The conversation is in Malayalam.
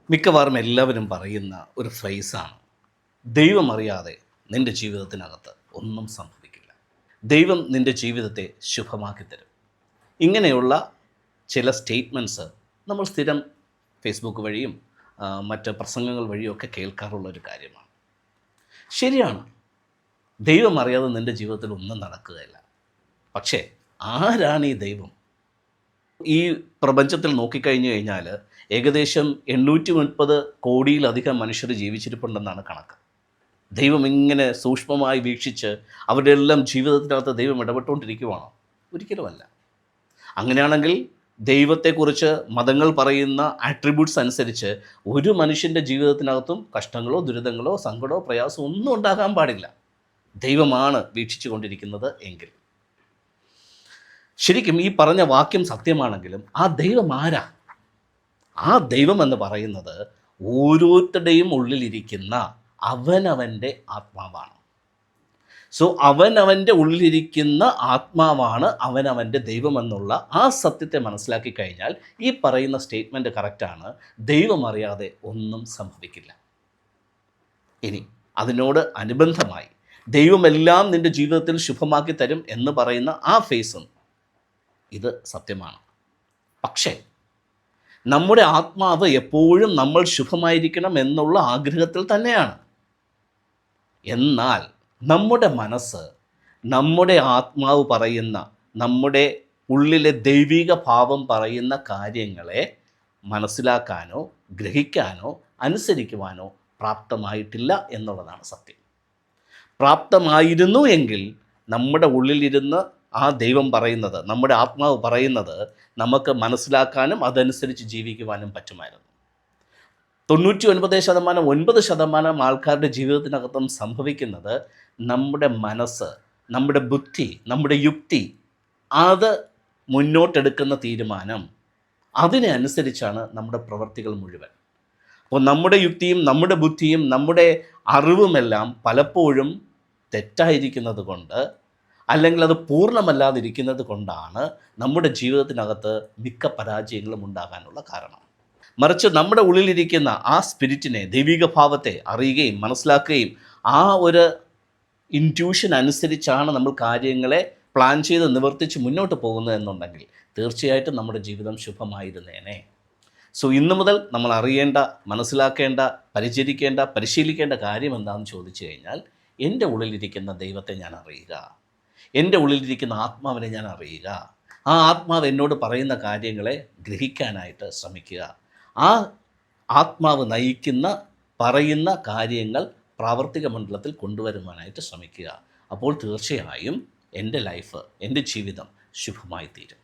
മിക്കവാറും എല്ലാവരും പറയുന്ന ഒരു ഫ്രേസാണ്, ദൈവം അറിയാതെ നിൻ്റെ ജീവിതത്തിനകത്ത് ഒന്നും സംഭവിക്കില്ല. ദൈവം നിൻ്റെ ജീവിതത്തെ ശുഭമാക്കി തരും. ഇങ്ങനെയുള്ള ചില സ്റ്റേറ്റ്മെൻറ്റ്സ് നമ്മൾ സ്ഥിരം ഫേസ്ബുക്ക് വഴിയും മറ്റ് പ്രസംഗങ്ങൾ വഴിയൊക്കെ കേൾക്കാറുള്ളൊരു കാര്യമാണ്. ശരിയാണ്, ദൈവം അറിയാതെ നിൻ്റെ ജീവിതത്തിൽ ഒന്നും നടക്കുകയില്ല. പക്ഷേ ആരാണ് ഈ ദൈവം? ഈ പ്രപഞ്ചത്തിൽ നോക്കിക്കഴിഞ്ഞു കഴിഞ്ഞാൽ ഏകദേശം 830 കോടിയിലധികം മനുഷ്യർ ജീവിച്ചിരിപ്പുണ്ടെന്നാണ് കണക്ക്. ദൈവം ഇങ്ങനെ സൂക്ഷ്മമായി വീക്ഷിച്ച് അവരുടെ എല്ലാം ജീവിതത്തിനകത്ത് ദൈവം ഇടപെട്ടുകൊണ്ടിരിക്കുവാണോ? ഒരിക്കലുമല്ല. അങ്ങനെയാണെങ്കിൽ ദൈവത്തെക്കുറിച്ച് മതങ്ങൾ പറയുന്ന ആട്രിബ്യൂട്ട്സ് അനുസരിച്ച് ഒരു മനുഷ്യൻ്റെ ജീവിതത്തിനകത്തും കഷ്ടങ്ങളോ ദുരിതങ്ങളോ സങ്കടമോ പ്രയാസമോ ഒന്നും ഉണ്ടാകാൻ പാടില്ല. ദൈവമാണ് വീക്ഷിച്ചു കൊണ്ടിരിക്കുന്നത് എങ്കിൽ. ശരിക്കും ഈ പറഞ്ഞ വാക്യം സത്യമാണെങ്കിലും ആ ദൈവം ആരാ? ആ ദൈവം എന്ന് പറയുന്നത് ഓരോരുത്തരുടെയും ഉള്ളിലിരിക്കുന്ന അവനവൻ്റെ ആത്മാവാണ്. സോ അവനവൻ്റെ ഉള്ളിലിരിക്കുന്ന ആത്മാവാണ് അവനവൻ്റെ ദൈവമെന്നുള്ള ആ സത്യത്തെ മനസ്സിലാക്കി കഴിഞ്ഞാൽ ഈ പറയുന്ന സ്റ്റേറ്റ്മെൻറ്റ് കറക്റ്റാണ്. ദൈവം അറിയാതെ ഒന്നും സംഭവിക്കില്ല. ഇനി അതിനോട് അനുബന്ധമായി ദൈവമെല്ലാം നിൻ്റെ ജീവിതത്തിൽ ശുഭമാക്കി തരും എന്ന് പറയുന്ന ആ ഫേസും ഇത് സത്യമാണ്. പക്ഷേ നമ്മുടെ ആത്മാവ് എപ്പോഴും നമ്മൾ ശുഭമായിരിക്കണം എന്നുള്ള ആഗ്രഹത്തിൽ തന്നെയാണ്. എന്നാൽ നമ്മുടെ മനസ്സ്, നമ്മുടെ ആത്മാവ് പറയുന്ന, നമ്മുടെ ഉള്ളിലെ ദൈവിക ഭാവം പറയുന്ന കാര്യങ്ങളെ മനസ്സിലാക്കാനോ ഗ്രഹിക്കാനോ അനുസരിക്കുവാനോ പ്രാപ്തമായിട്ടില്ല എന്നുള്ളതാണ് സത്യം. പ്രാപ്തമായിരുന്നു എങ്കിൽ നമ്മുടെ ഉള്ളിലിരുന്ന് ആ ദൈവം പറയുന്നത്, നമ്മുടെ ആത്മാവ് പറയുന്നത് നമുക്ക് മനസ്സിലാക്കാനും അതനുസരിച്ച് ജീവിക്കുവാനും പറ്റുമായിരുന്നു. 99% ആൾക്കാരുടെ ജീവിതത്തിനകത്തും സംഭവിക്കുന്നത് നമ്മുടെ മനസ്സ്, നമ്മുടെ ബുദ്ധി, നമ്മുടെ യുക്തി, അത് മുന്നോട്ടെടുക്കുന്ന തീരുമാനം, അതിനെ അനുസരിച്ചാണ് നമ്മുടെ പ്രവൃത്തികൾ മുഴുവൻ. അപ്പോൾ നമ്മുടെ യുക്തിയും നമ്മുടെ ബുദ്ധിയും നമ്മുടെ അറിവുമെല്ലാം പലപ്പോഴും തെറ്റായിരിക്കുന്നത് കൊണ്ട്, അല്ലെങ്കിൽ അത് പൂർണ്ണമല്ലാതിരിക്കുന്നത് കൊണ്ടാണ് നമ്മുടെ ജീവിതത്തിനകത്ത് മിക്ക പരാജയങ്ങളും ഉണ്ടാകാനുള്ള കാരണം. മറിച്ച് നമ്മുടെ ഉള്ളിലിരിക്കുന്ന ആ സ്പിരിറ്റിനെ, ദൈവിക ഭാവത്തെ അറിയുകയും മനസ്സിലാക്കുകയും ആ ഒരു ഇൻറ്റ്യൂഷൻ അനുസരിച്ചാണ് നമ്മൾ കാര്യങ്ങളെ പ്ലാൻ ചെയ്ത് നിവർത്തിച്ച് മുന്നോട്ട് പോകുന്നത് എന്നുണ്ടെങ്കിൽ തീർച്ചയായിട്ടും നമ്മുടെ ജീവിതം ശുഭമായിരുന്നേനെ. സോ ഇന്നു മുതൽ നമ്മൾ അറിയേണ്ട, മനസ്സിലാക്കേണ്ട, പരിചരിക്കേണ്ട, പരിശീലിക്കേണ്ട കാര്യം എന്താണെന്ന് ചോദിച്ചു കഴിഞ്ഞാൽ, എൻ്റെ ഉള്ളിലിരിക്കുന്ന ദൈവത്തെ ഞാൻ അറിയുക, എൻ്റെ ഉള്ളിലിരിക്കുന്ന ആത്മാവിനെ ഞാൻ അറിയുക, ആ ആത്മാവ് എന്നോട് പറയുന്ന കാര്യങ്ങളെ ഗ്രഹിക്കാനായിട്ട് ശ്രമിക്കുക, ആ ആത്മാവ് നയിക്കുന്ന, പറയുന്ന കാര്യങ്ങൾ പ്രാവർത്തിക മണ്ഡലത്തിൽ കൊണ്ടുവരുവാനായിട്ട് ശ്രമിക്കുക. അപ്പോൾ തീർച്ചയായും എൻ്റെ ലൈഫ്, എൻ്റെ ജീവിതം ശുഭമായി തീരും.